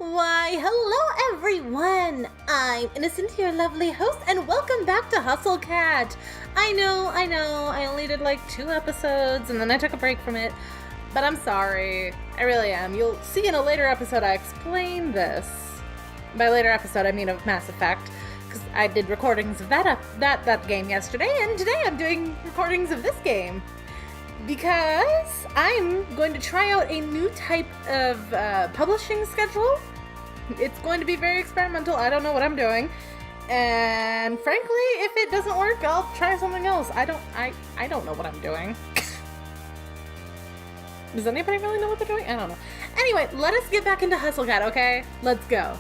Why, hello everyone! I'm Innocent, your lovely host, and welcome back to Hustle Cat. I know, I only did like 2 episodes and then I took a break from it, but I'm sorry. I really am. You'll see in a later episode I explain this. By later episode, I mean of Mass Effect, because I did recordings of that game yesterday, and today I'm doing recordings of this game. Because I'm going to try out a new type of publishing schedule. It's going to be very experimental. I don't know what I'm doing. And frankly, if it doesn't work, I'll try something else. I don't know what I'm doing. Does anybody really know what they're doing? I don't know. Anyway, let us get back into Hustle Cat, okay? Let's go.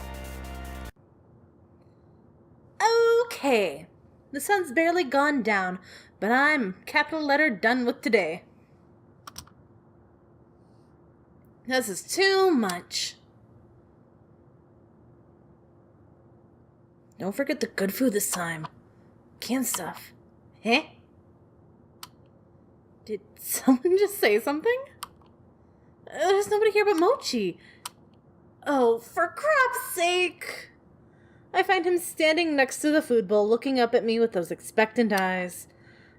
Okay. The sun's barely gone down, but I'm capital letter done with today. This is too much. Don't forget the good food this time. Canned stuff. Huh? Did someone just say something? There's nobody here but Mochi. Oh, for crap's sake. I find him standing next to the food bowl, looking up at me with those expectant eyes.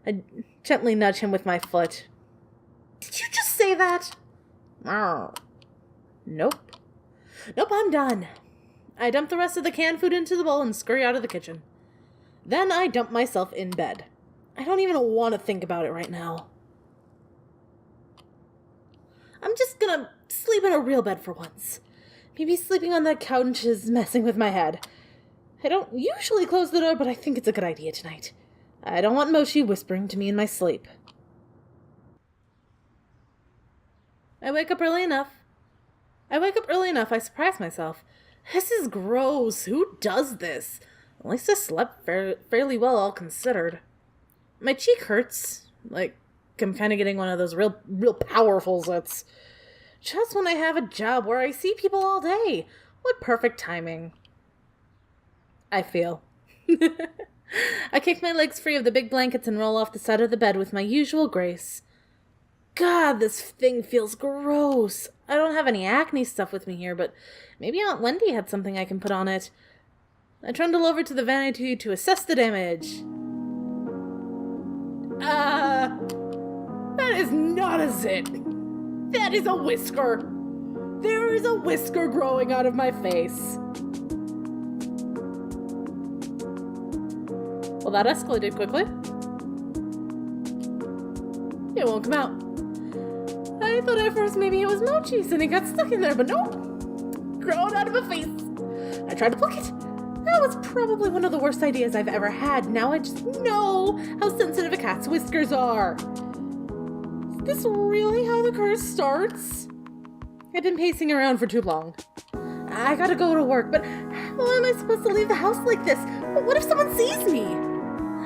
I gently nudge him with my foot. Did you just say that? Nope, I'm done. I dump the rest of the canned food into the bowl and scurry out of the kitchen. Then I dump myself in bed. I don't even want to think about it right now. I'm just gonna sleep in a real bed for once. Maybe sleeping on that couch is messing with my head. I don't usually close the door, but I think it's a good idea tonight. I don't want Mochi whispering to me in my sleep. I wake up early enough. I surprise myself. This is gross. Who does this? At least I slept fairly well, all considered. My cheek hurts. Like, I'm kind of getting one of those real powerful zits. Just when I have a job where I see people all day. What perfect timing. I feel. I kick my legs free of the big blankets and roll off the side of the bed with my usual grace. God, this thing feels gross. I don't have any acne stuff with me here, but maybe Aunt Wendy had something I can put on it. I trundle over to the vanity to assess the damage. That is not a zit. That is a whisker. There is a whisker growing out of my face. Well, that escalated quickly. It won't come out. I thought at first maybe it was Mochi's and it got stuck in there, but nope. Growing out of my face. I tried to pluck it. That was probably one of the worst ideas I've ever had. Now I just know how sensitive a cat's whiskers are. Is this really how the curse starts? I've been pacing around for too long. I gotta go to work, but how am I supposed to leave the house like this? What if someone sees me?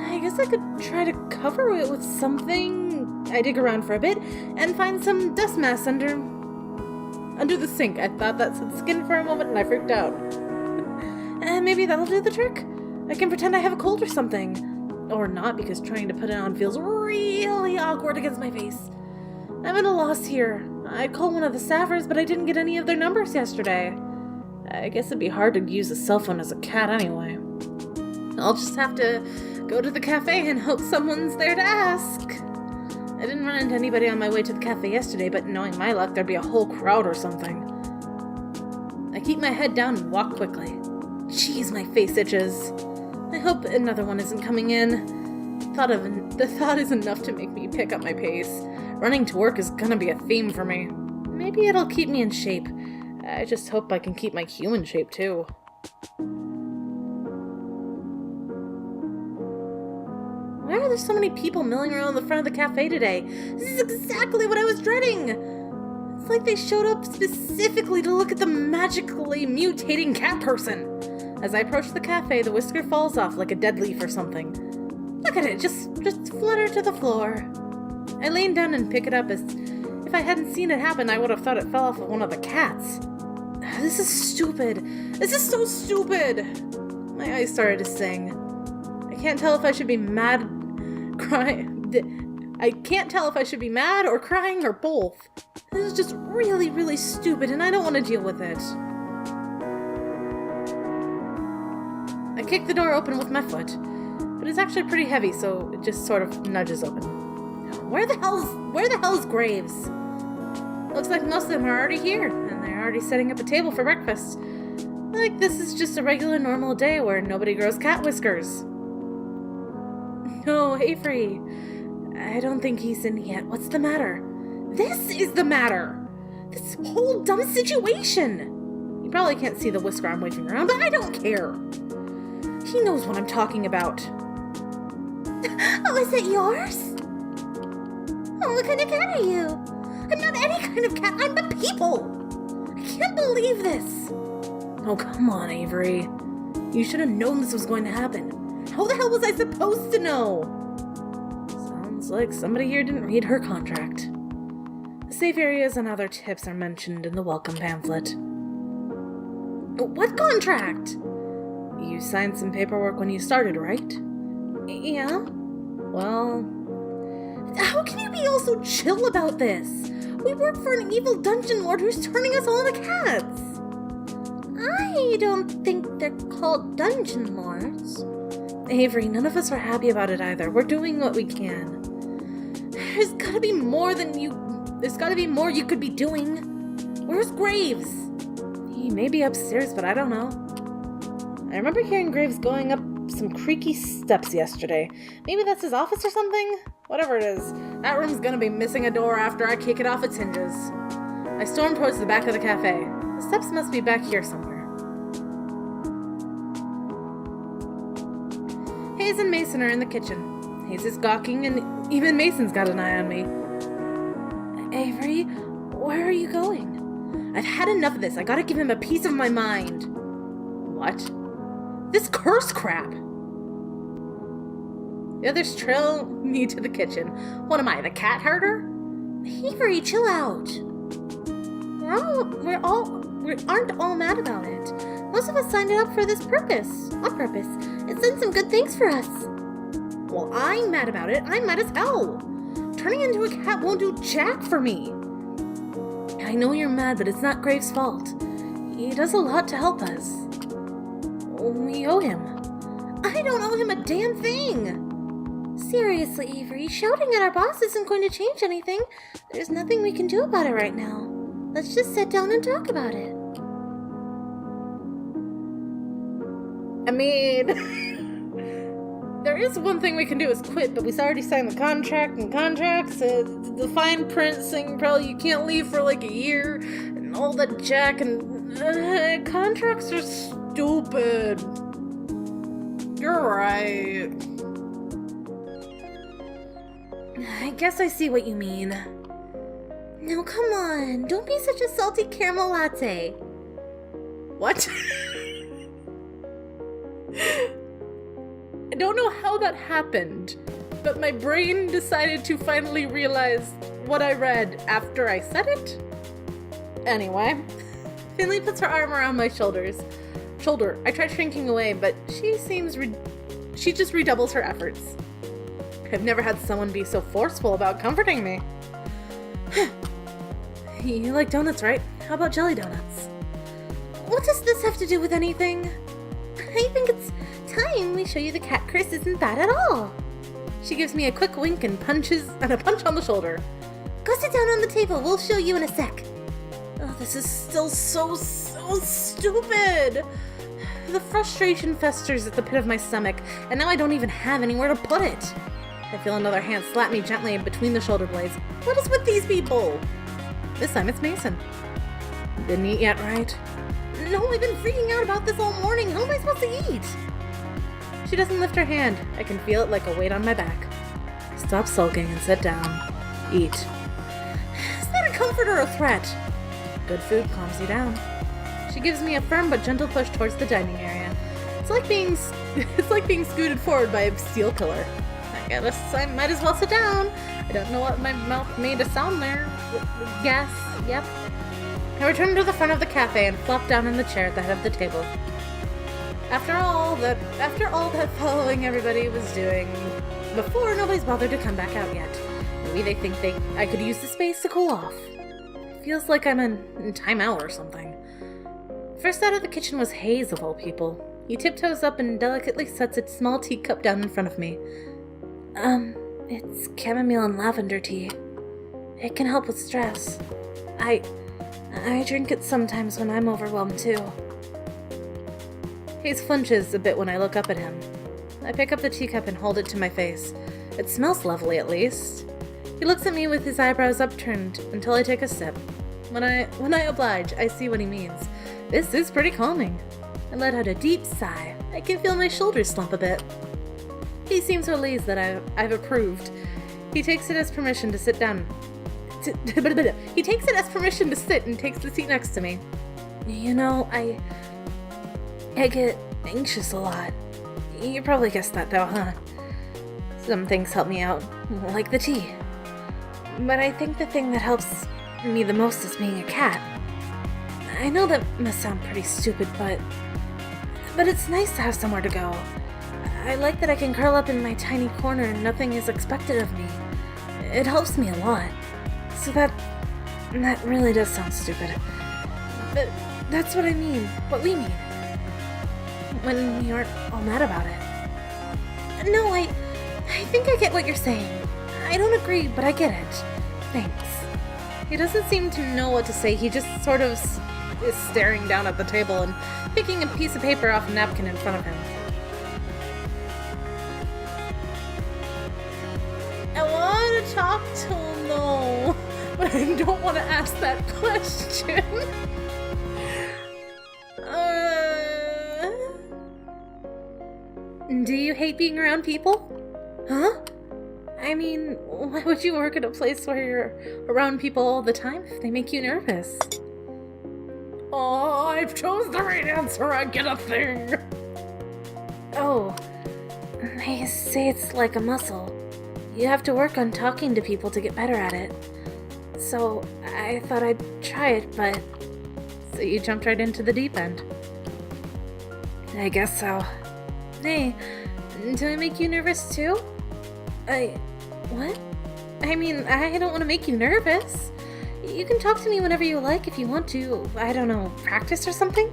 I guess I could try to cover it with something. I dig around for a bit and find some dust masks under the sink. I thought that said skin for a moment and I freaked out. And maybe that'll do the trick. I can pretend I have a cold or something. Or not, because trying to put it on feels really awkward against my face. I'm at a loss here. I called one of the staffers, but I didn't get any of their numbers yesterday. I guess it'd be hard to use a cell phone as a cat anyway. I'll just have to go to the cafe and hope someone's there to ask. I didn't run into anybody on my way to the cafe yesterday, but knowing my luck, there'd be a whole crowd or something. I keep my head down and walk quickly. Jeez, my face itches. I hope another one isn't coming in. The thought is enough to make me pick up my pace. Running to work is gonna be a theme for me. Maybe it'll keep me in shape. I just hope I can keep my human shape, too. Why are there so many people milling around the front of the cafe today? This is exactly what I was dreading! It's like they showed up specifically to look at the magically mutating cat person. As I approach the cafe, the whisker falls off like a dead leaf or something. Look at it, just flutter to the floor. I lean down and pick it up as if I hadn't seen it happen, I would have thought it fell off of one of the cats. This is stupid. This is so stupid! My eyes started to sting. I can't tell if I should be mad, I can't tell if I should be mad or crying or both. This is just really, really stupid and I don't want to deal with it. I kick the door open with my foot, but it's actually pretty heavy, so it just sort of nudges open. Where the hell's Graves? Looks like most of them are already here, and they're already setting up a table for breakfast. Like this is just a regular normal day where nobody grows cat whiskers. No, Avery. I don't think he's in yet. What's the matter? This is the matter! This whole dumb situation! You probably can't see the whisker I'm waving around, but I don't care. He knows what I'm talking about. Oh, is it yours? Oh, what kind of cat are you? I'm not any kind of cat, I'm the people! I can't believe this! Oh, come on, Avery. You should have known this was going to happen. How the hell was I supposed to know? Sounds like somebody here didn't read her contract. The safe areas and other tips are mentioned in the welcome pamphlet. What contract? You signed some paperwork when you started, right? Yeah. Well, how can you be all so chill about this? We work for an evil dungeon lord who's turning us all into cats. I don't think they're called dungeon lords. Avery, none of us are happy about it either. We're doing what we can. There's gotta be more you could be doing. Where's Graves? He may be upstairs, but I don't know. I remember hearing Graves going up some creaky steps yesterday. Maybe that's his office or something? Whatever it is, that room's gonna be missing a door after I kick it off its hinges. I storm towards the back of the cafe. The steps must be back here somewhere. Hayes and Mason are in the kitchen. Hayes is gawking, and even Mason's got an eye on me. Avery, where are you going? I've had enough of this. I gotta give him a piece of my mind. What? This curse crap! The others trail me to the kitchen. What am I, the cat herder? Avery, chill out. We aren't all mad about it. Most of us signed up for this purpose. On purpose. It's done some good things for us. Well, I'm mad about it. I'm mad as hell. Turning into a cat won't do jack for me. I know you're mad, but it's not Graves' fault. He does a lot to help us. We owe him. I don't owe him a damn thing. Seriously, Avery, shouting at our boss isn't going to change anything. There's nothing we can do about it right now. Let's just sit down and talk about it. I mean, there is one thing we can do is quit, but we already signed the contract, and contracts, the fine print saying probably you can't leave for like a year, and all that jack, and contracts are stupid. You're right. I guess I see what you mean. Now come on, don't be such a salty caramel latte. What? I don't know how that happened, but my brain decided to finally realize what I read after I said it. Anyway, Finley puts her arm around my shoulder. I try shrinking away, but she just redoubles her efforts. I've never had someone be so forceful about comforting me. You like donuts, right? How about jelly donuts? What does this have to do with anything? I think it's time we show you the cat curse isn't bad at all. She gives me a quick wink and a punch on the shoulder. Go sit down on the table. We'll show you in a sec. Oh, this is still so stupid. The frustration festers at the pit of my stomach, and now I don't even have anywhere to put it. I feel another hand slap me gently between the shoulder blades. What is with these people? This time it's Mason. Didn't eat yet, right? No, I've been freaking out about this all morning. How am I supposed to eat? She doesn't lift her hand. I can feel it like a weight on my back. Stop sulking and sit down. Eat. Is that a comfort or a threat? Good food calms you down. She gives me a firm but gentle push towards the dining area. It's like being scooted forward by a steel pillar. I guess I might as well sit down. I don't know what my mouth made a sound there. Yes, yep. I return to the front of the cafe and flop down in the chair at the head of the table. After all that following everybody was doing before, nobody's bothered to come back out yet. Maybe they think I could use the space to cool off. Feels like I'm in timeout or something. First out of the kitchen was Hayes, of all people. He tiptoes up and delicately sets a small teacup down in front of me. It's chamomile and lavender tea. It can help with stress. I drink it sometimes when I'm overwhelmed too. Hayes flinches a bit when I look up at him. I pick up the teacup and hold it to my face. It smells lovely, at least. He looks at me with his eyebrows upturned until I take a sip. When I oblige, I see what he means. This is pretty calming. I let out a deep sigh. I can feel my shoulders slump a bit. He seems relieved that I've approved. He takes it as permission to sit down. He takes it as permission to sit and takes the seat next to me. You know, I get anxious a lot. You probably guessed that though, huh? Some things help me out, like the tea. But I think the thing that helps me the most is being a cat. I know that must sound pretty stupid, but it's nice to have somewhere to go. I like that I can curl up in my tiny corner and nothing is expected of me. It helps me a lot. So that really does sound stupid. But that's what I mean, what we mean. When we aren't all mad about it. No, I think I get what you're saying. I don't agree, but I get it. Thanks. He doesn't seem to know what to say. He just sort of is staring down at the table and picking a piece of paper off a napkin in front of him. I want to talk to him though, but I don't want to ask that question. Do you hate being around people? Huh? I mean, why would you work at a place where you're around people all the time if they make you nervous? Oh, I've chose the right answer. I get a thing. Oh, they say it's like a muscle. You have to work on talking to people to get better at it. So I thought I'd try it, but... So you jumped right into the deep end. I guess so. Hey, do I make you nervous too? What? I mean, I don't want to make you nervous. You can talk to me whenever you like if you want to, I don't know, practice or something?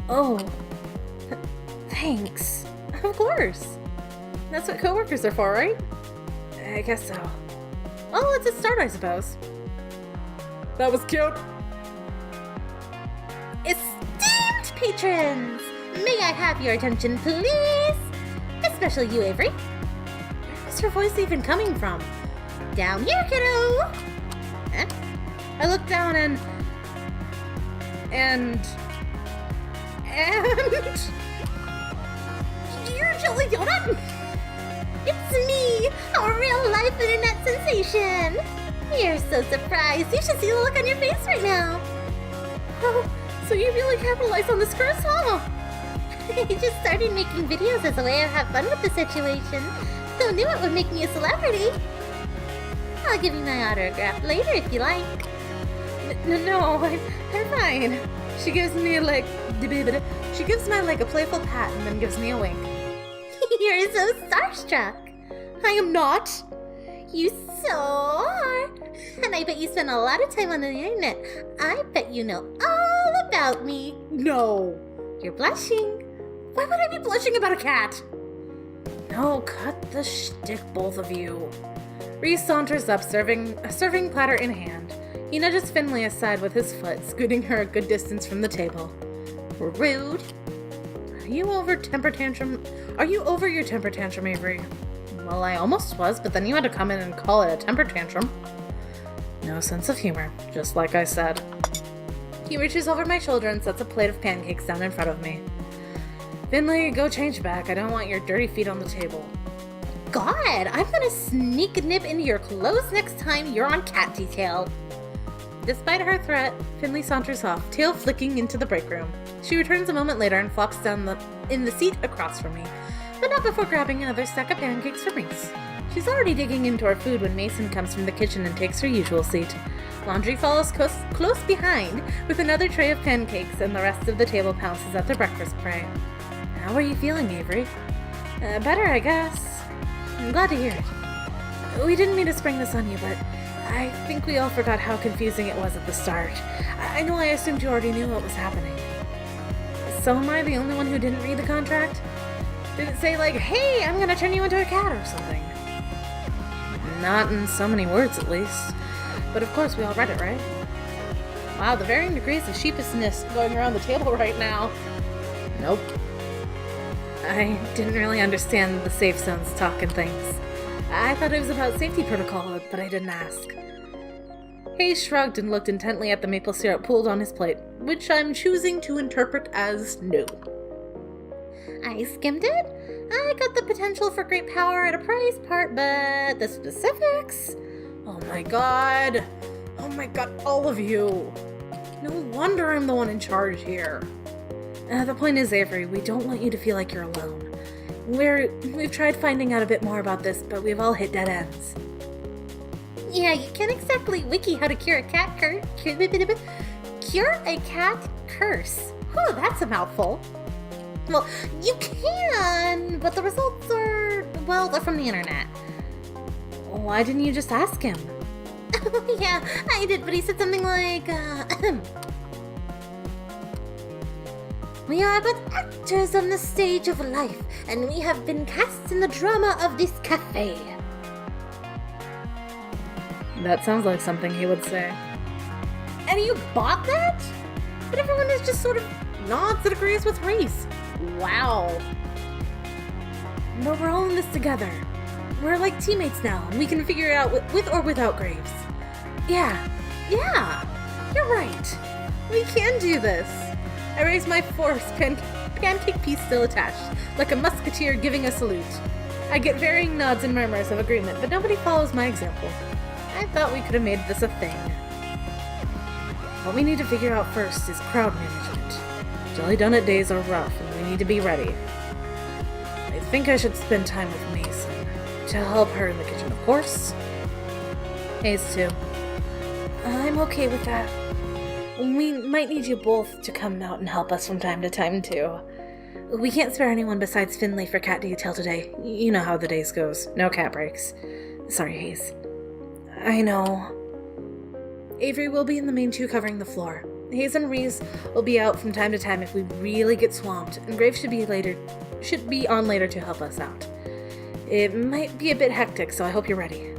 Oh, thanks. Of course. That's what coworkers are for, right? I guess so. Well, it's a start, I suppose. That was cute. Esteemed patrons, may I have your attention, please? Especially you, Avery. Where's your voice even coming from? Down here, kiddo. Huh? I look down and... You're Jelly Donut? It's me, a real-life internet sensation. You're so surprised. You should see the look on your face right now. Oh, so you really capitalized on this curse, huh? I just started making videos as a way to have fun with the situation. Who knew it would make me a celebrity? I'll give you my autograph later if you like. No, I'm fine. She gives me a playful pat and then gives me a wink. You're so starstruck. I am not. You so are. And I bet you spend a lot of time on the internet. I bet you know all about me. No. You're blushing. Why would I be blushing about a cat? No, cut the shtick, both of you. Reese saunters up, a serving platter in hand. He nudges Finley aside with his foot, scooting her a good distance from the table. Rude. Are you over your temper tantrum, Avery? Well, I almost was, but then you had to come in and call it a temper tantrum. No sense of humor, just like I said. He reaches over my shoulder and sets a plate of pancakes down in front of me. Finley, go change back. I don't want your dirty feet on the table. God, I'm gonna sneak a nip into your clothes next time you're on cat detail. Despite her threat, Finley saunters off, tail flicking into the break room. She returns a moment later and flops down in the seat across from me, but not before grabbing another stack of pancakes for Reese. She's already digging into her food when Mason comes from the kitchen and takes her usual seat. Laundry follows close behind with another tray of pancakes, and the rest of the table pounces at their breakfast prey. How are you feeling, Avery? Better, I guess. I'm glad to hear it. We didn't mean to spring this on you, but I think we all forgot how confusing it was at the start. I know I assumed you already knew what was happening. So am I the only one who didn't read the contract? Did it say like, hey, I'm gonna turn you into a cat or something? Not in so many words, at least. But of course, we all read it, right? Wow, the varying degrees of sheepishness going around the table right now. Nope. I didn't really understand the safe zones talk and things. I thought it was about safety protocol, but I didn't ask. Hayes shrugged and looked intently at the maple syrup pooled on his plate, which I'm choosing to interpret as no. I skimmed it. I got the potential for great power at a price part, but the specifics... Oh my god, all of you. No wonder I'm the one in charge here. The point is, Avery, we don't want you to feel like you're alone. We've tried finding out a bit more about this, but we've all hit dead ends. Yeah, you can't exactly wiki how to cure a cat cure a cat curse. Whew, that's a mouthful. Well, you can, but the results are, well, they're from the internet. Why didn't you just ask him? Yeah, I did, but he said something like, we are but actors on the stage of life, and we have been cast in the drama of this cafe. That sounds like something he would say. And you bought that? But everyone is just sort of nods and agrees with Reese. Wow. But we're all in this together. We're like teammates now, and we can figure it out with or without Graves. Yeah, you're right. We can do this. I raise my force, pancake piece still attached, like a musketeer giving a salute. I get varying nods and murmurs of agreement, but nobody follows my example. I thought we could have made this a thing. What we need to figure out first is crowd management. Jelly Donut days are rough, and we need to be ready. I think I should spend time with Mason, to help her in the kitchen, of course. Hayes, too. I'm okay with that. We might need you both to come out and help us from time to time, too. We can't spare anyone besides Finley for cat detail today. You know how the days goes. No cat breaks. Sorry, Hayes. I know. Avery will be in the main two covering the floor. Hayes and Reese will be out from time to time if we really get swamped, and Graves should be on later to help us out. It might be a bit hectic, so I hope you're ready.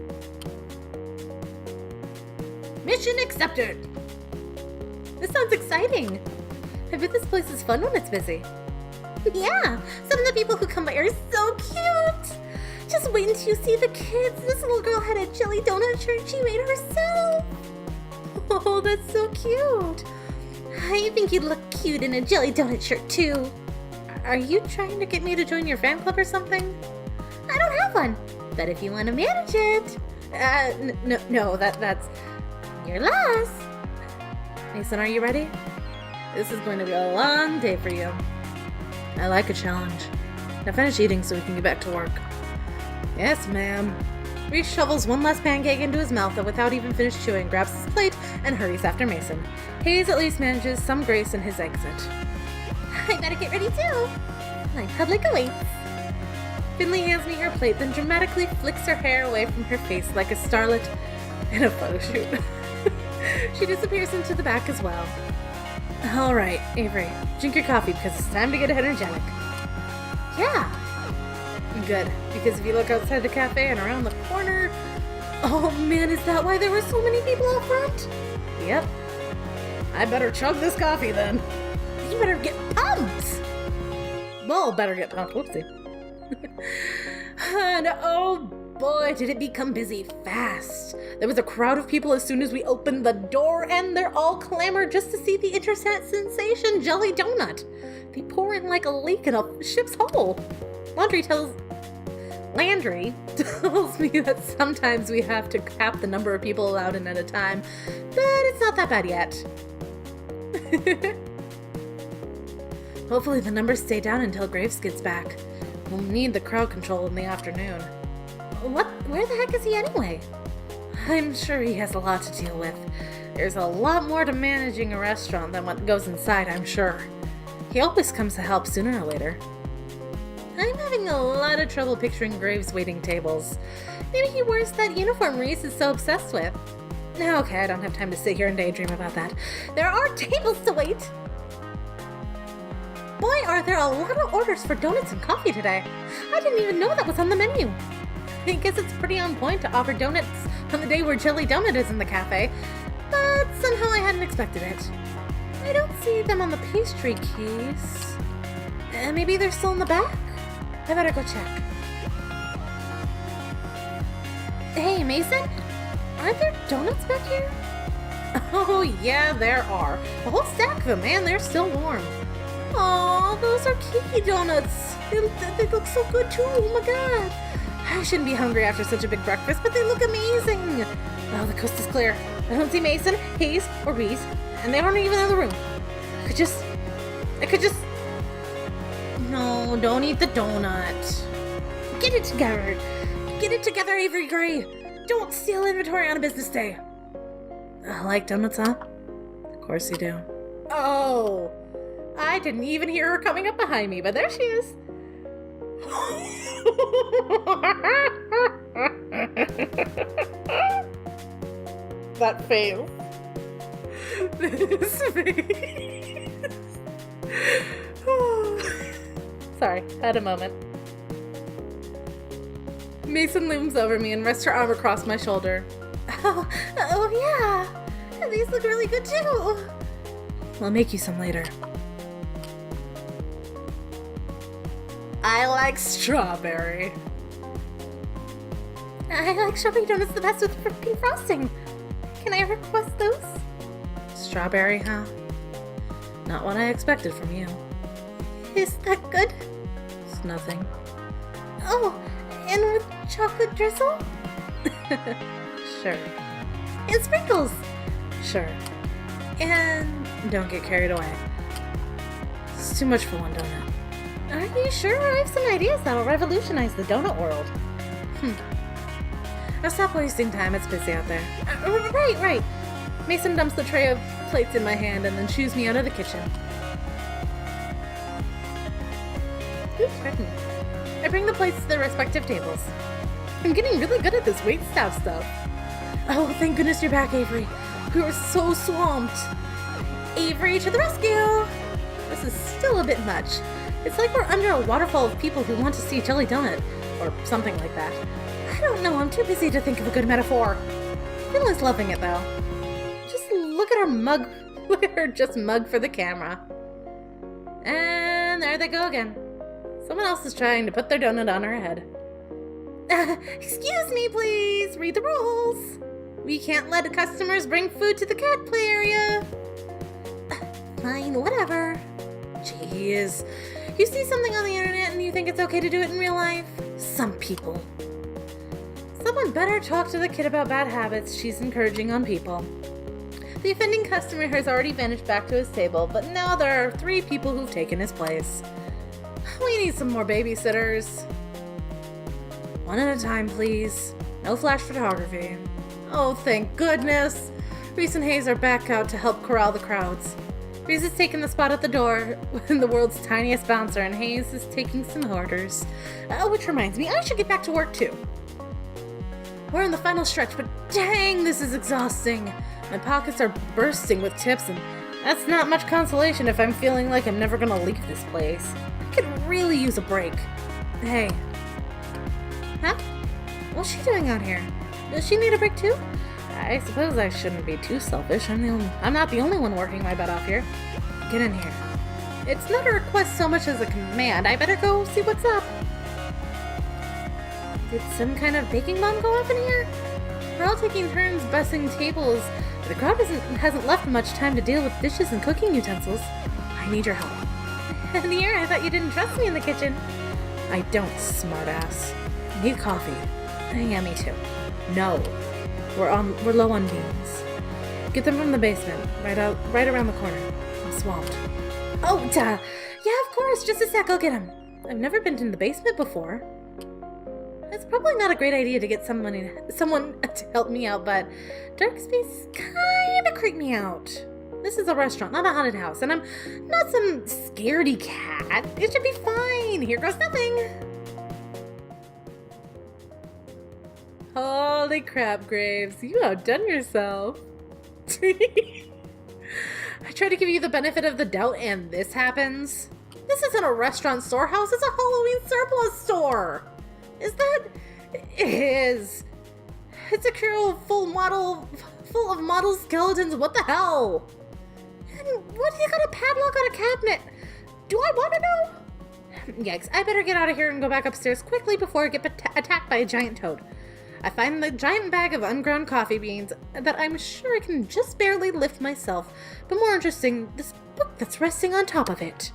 Mission accepted! This sounds exciting! I bet this place is fun when it's busy. Yeah, some of the people who come by are so cute! Just wait until you see the kids. This little girl had a jelly donut shirt she made herself. Oh, that's so cute. I think you'd look cute in a jelly donut shirt too. Are you trying to get me to join your fan club or something? I don't have one, but if you want to manage it. No, that's your loss. Mason, are you ready? This is going to be a long day for you. I like a challenge. Now finish eating so we can get back to work. Yes, ma'am. Reese shovels one last pancake into his mouth and without even finished chewing, grabs his plate and hurries after Mason. Hayes at least manages some grace in his exit. I better get ready too. My public awaits. Finley hands me her plate, then dramatically flicks her hair away from her face like a starlet in a photo shoot. She disappears into the back as well. All right, Avery, drink your coffee because it's time to get energetic. Yeah. Good, because if you look outside the cafe and around the corner... Oh man, is that why there were so many people out front? Yep. I better chug this coffee then. You better get pumped! Well, better get pumped, whoopsie. And oh boy, did it become busy fast. There was a crowd of people as soon as we opened the door, and they're all clamored just to see the internet sensation Jelly Donut. They pour in like a leak in a ship's hull. Landry tells me that sometimes we have to cap the number of people allowed in at a time, but it's not that bad yet. Hopefully the numbers stay down until Graves gets back. We'll need the crowd control in the afternoon. Where the heck is he anyway? I'm sure he has a lot to deal with. There's a lot more to managing a restaurant than what goes inside, I'm sure. He always comes to help sooner or later. I'm having a lot of trouble picturing Graves waiting tables. Maybe he wears that uniform Reese is so obsessed with. Okay, I don't have time to sit here and daydream about that. There are tables to wait! Boy, are there a lot of orders for donuts and coffee today. I didn't even know that was on the menu. I guess it's pretty on point to offer donuts on the day where Jelly Donut is in the cafe, but somehow I hadn't expected it. I don't see them on the pastry case. Maybe they're still in the back? I better go check. Hey, Mason? Aren't there donuts back here? Oh, yeah, there are. A whole stack of them, and they're still warm. Aw, those are cakey donuts. They look so good, too. Oh, my God. I shouldn't be hungry after such a big breakfast, but they look amazing. Oh, the coast is clear. I don't see Mason, Hayes, or Reese, and they aren't even in the room. I could just... No, don't eat the donut. Get it together. Get it together, Avery Gray. Don't steal inventory on a business day. I like donuts, huh? Of course you do. Oh, I didn't even hear her coming up behind me, but there she is. That face. This face. Sorry, had a moment. Mason looms over me and rests her arm across my shoulder. Oh yeah, these look really good too. I'll make you some later. I like strawberry. I like strawberry donuts the best with pink frosting. Can I request those? Strawberry, huh? Not what I expected from you. Is that good? It's nothing. Oh, and with chocolate drizzle? Sure. And sprinkles? Sure. And don't get carried away. It's too much for one donut. Are you sure? I have some ideas that'll revolutionize the donut world. Now stop wasting time, it's busy out there. Right. Mason dumps the tray of plates in my hand and then shoos me out of the kitchen. Oops, pardon me. I bring the plates to their respective tables. I'm getting really good at this waitstaff stuff. Oh, thank goodness you're back, Avery. We were so swamped. Avery to the rescue! This is still a bit much. It's like we're under a waterfall of people who want to see Jelly Donut, or something like that. I don't know, I'm too busy to think of a good metaphor. Phyllis loving it though. Just look at her mug. Look at her just mug for the camera. And there they go again. Someone else is trying to put their donut on her head. Excuse me, please. Read the rules. We can't let customers bring food to the cat play area. Fine, whatever. Jeez. You see something on the internet and you think it's okay to do it in real life? Some people. Someone better talk to the kid about bad habits she's encouraging on people. The offending customer has already vanished back to his table, but now there are 3 people who've taken his place. We need some more babysitters. One at a time, please. No flash photography. Oh, thank goodness. Reese and Hayes are back out to help corral the crowds. Reese is taking the spot at the door with the world's tiniest bouncer, and Hayes is taking some orders. Which reminds me, I should get back to work too. We're in the final stretch, but dang, this is exhausting. My pockets are bursting with tips, and that's not much consolation if I'm feeling like I'm never gonna leave this place. I could really use a break. Hey. Huh? What's she doing out here? Does she need a break too? I suppose I shouldn't be too selfish. I'm not the only one working my butt off here. Get in here. It's not a request so much as a command. I better go see what's up. Did some kind of baking bomb go off in here? We're all taking turns bussing tables. The crowd hasn't left much time to deal with dishes and cooking utensils. I need your help. Here, I thought you didn't trust me in the kitchen. I don't, smartass. I need coffee. Yeah, me too. No. We're low on beans. Get them from the basement, right around the corner. I'm swamped. Oh, duh. Yeah, of course. Just a sec, I'll get them. I've never been in the basement before. It's probably not a great idea to get someone to help me out, but dark space kinda creep me out. This is a restaurant, not a haunted house, and I'm not some scaredy cat. It should be fine. Here goes nothing. Holy crap, Graves. You outdone yourself. I try to give you the benefit of the doubt and this happens. This isn't a restaurant storehouse, it's a Halloween surplus store! Is that... It is. It's a curio full of model skeletons, what the hell? And what do you got a padlock on a cabinet? Do I want to know? Yikes, I better get out of here and go back upstairs quickly before I get attacked by a giant toad. I find the giant bag of unground coffee beans that I'm sure I can just barely lift myself, but more interesting, this book that's resting on top of it.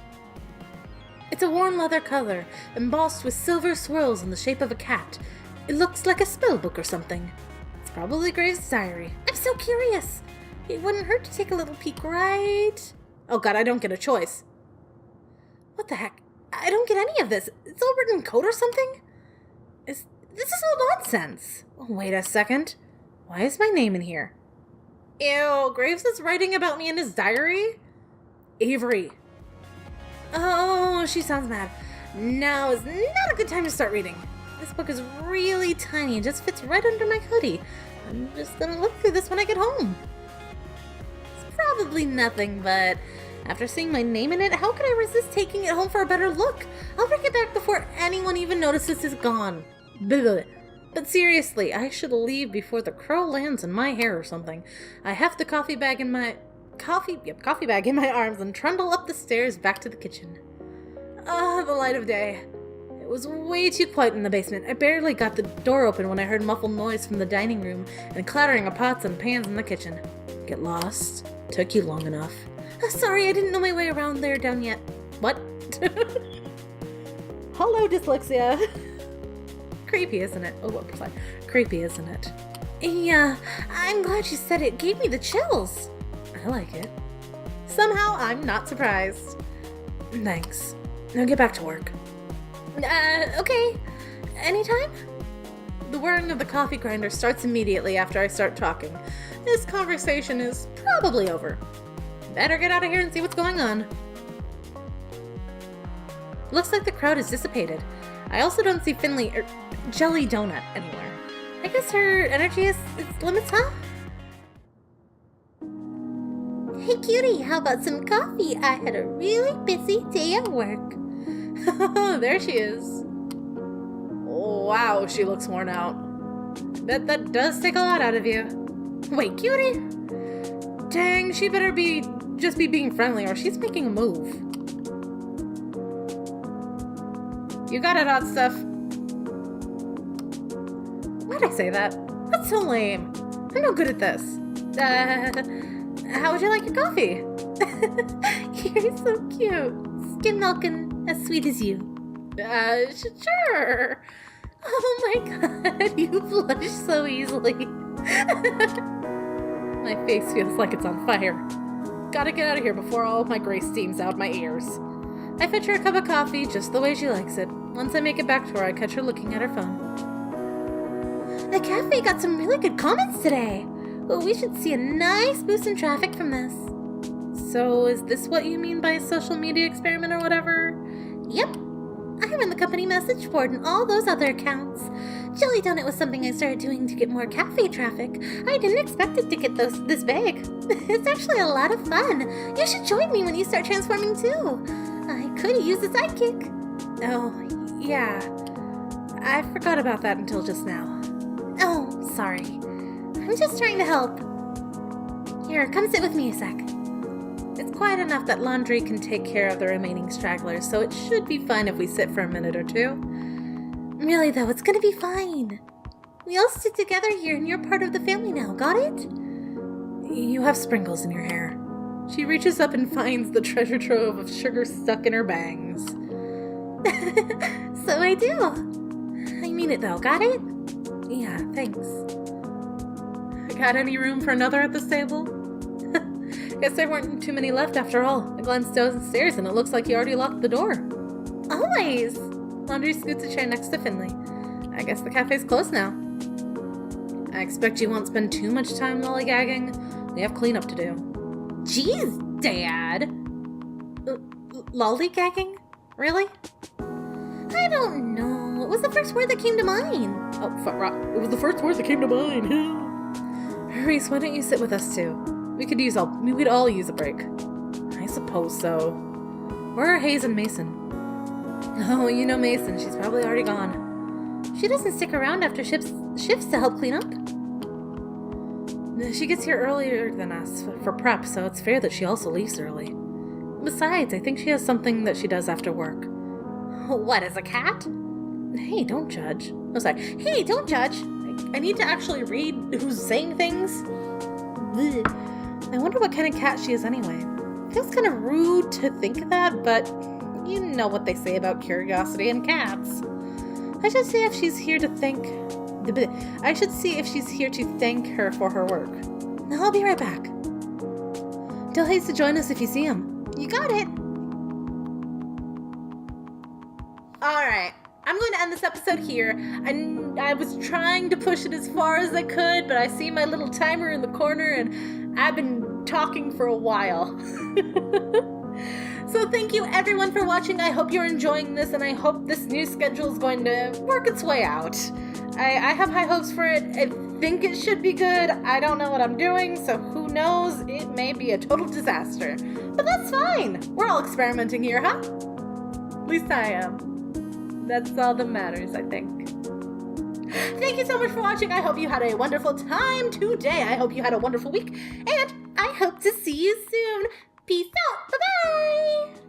It's a worn leather cover, embossed with silver swirls in the shape of a cat. It looks like a spell book or something. It's probably Graves' diary. I'm so curious. It wouldn't hurt to take a little peek, right? Oh god, I don't get a choice. What the heck? I don't get any of this. It's all written in code or something? This is all nonsense. Oh, wait a second. Why is my name in here? Ew, Graves is writing about me in his diary? Avery. Oh, she sounds mad. Now is not a good time to start reading. This book is really tiny and just fits right under my hoodie. I'm just gonna look through this when I get home. It's probably nothing, but after seeing my name in it, how could I resist taking it home for a better look? I'll bring it back before anyone even notices it's gone. Blah. But seriously, I should leave before the crow lands in my hair or something. I have the coffee bag in my arms and trundle up the stairs back to the kitchen. Ah, the light of day. It was way too quiet in the basement. I barely got the door open when I heard muffled noise from the dining room and clattering of pots and pans in the kitchen. Get lost? Took you long enough. Oh, sorry, I didn't know my way around there down yet. What? Hello, dyslexia. Creepy, isn't it? Oh, what was I? Creepy, isn't it? Yeah, I'm glad you said it. Gave me the chills. I like it. Somehow, I'm not surprised. Thanks. Now get back to work. Okay. Anytime? The whirring of the coffee grinder starts immediately after I start talking. This conversation is probably over. Better get out of here and see what's going on. Looks like the crowd has dissipated. I also don't see Finley or Jelly Donut anywhere. I guess her energy is its limits, huh? Hey cutie, how about some coffee? I had a really busy day at work. There she is. Wow, she looks worn out. Bet that does take a lot out of you. Wait, cutie? Dang, she better just be being friendly or she's making a move. You got it, hot stuff. Why'd I say that? That's so lame. I'm no good at this. How would you like your coffee? You're so cute. Skim milk and as sweet as you. Sure. Oh my god, you blush so easily. My face feels like it's on fire. Gotta get out of here before all of my gray steams out my ears. I fetch her a cup of coffee just the way she likes it. Once I make it back to her, I catch her looking at her phone. The cafe got some really good comments today. Well, we should see a nice boost in traffic from this. So, is this what you mean by a social media experiment or whatever? Yep. I run the company message board and all those other accounts. Jelly Donut was something I started doing to get more cafe traffic. I didn't expect it to get this big. It's actually a lot of fun. You should join me when you start transforming too. I could use a sidekick. Oh, yeah. I forgot about that until just now. Oh, sorry. I'm just trying to help. Here, come sit with me a sec. It's quiet enough that laundry can take care of the remaining stragglers, so it should be fine if we sit for a minute or two. Really though, it's gonna be fine. We all sit together here and you're part of the family now, got it? You have sprinkles in your hair. She reaches up and finds the treasure trove of sugar stuck in her bangs. So I do. I mean it though, got it? Yeah, thanks. Got any room for another at this table? Guess there weren't too many left after all. I glanced downstairs and it looks like you already locked the door. Always! Laundry scoots a chair next to Finley. I guess the cafe's closed now. I expect you won't spend too much time lollygagging. We have cleanup to do. Jeez, Dad! Lollygagging? Really? I don't know. It was the first word that came to mind. Oh, it was the first word that came to mind. Reese, why don't you sit with us too? We'd all use a break. I suppose so. Where are Hayes and Mason? Oh, you know Mason. She's probably already gone. She doesn't stick around after shifts to help clean up. She gets here earlier than us for prep, so it's fair that she also leaves early. Besides, I think she has something that she does after work. What, is a cat? Hey, don't judge. Oh, sorry. Hey, don't judge. I need to actually read who's saying things. Blech. I wonder what kind of cat she is anyway. Feels kind of rude to think that, but you know what they say about curiosity and cats. I should see if she's here to thank her for her work. I'll be right back. Tell Hayes to join us if you see him. You got it. Alright, I'm going to end this episode here. And I was trying to push it as far as I could, but I see my little timer in the corner and I've been talking for a while. So thank you everyone for watching. I hope you're enjoying this, and I hope this new schedule is going to work its way out. I have high hopes for it. I think it should be good. I don't know what I'm doing, so who knows? It may be a total disaster. But that's fine. We're all experimenting here, huh? At least I am. That's all that matters, I think. Thank you so much for watching. I hope you had a wonderful time today. I hope you had a wonderful week, and I hope to see you soon. Peace out. Bye-bye.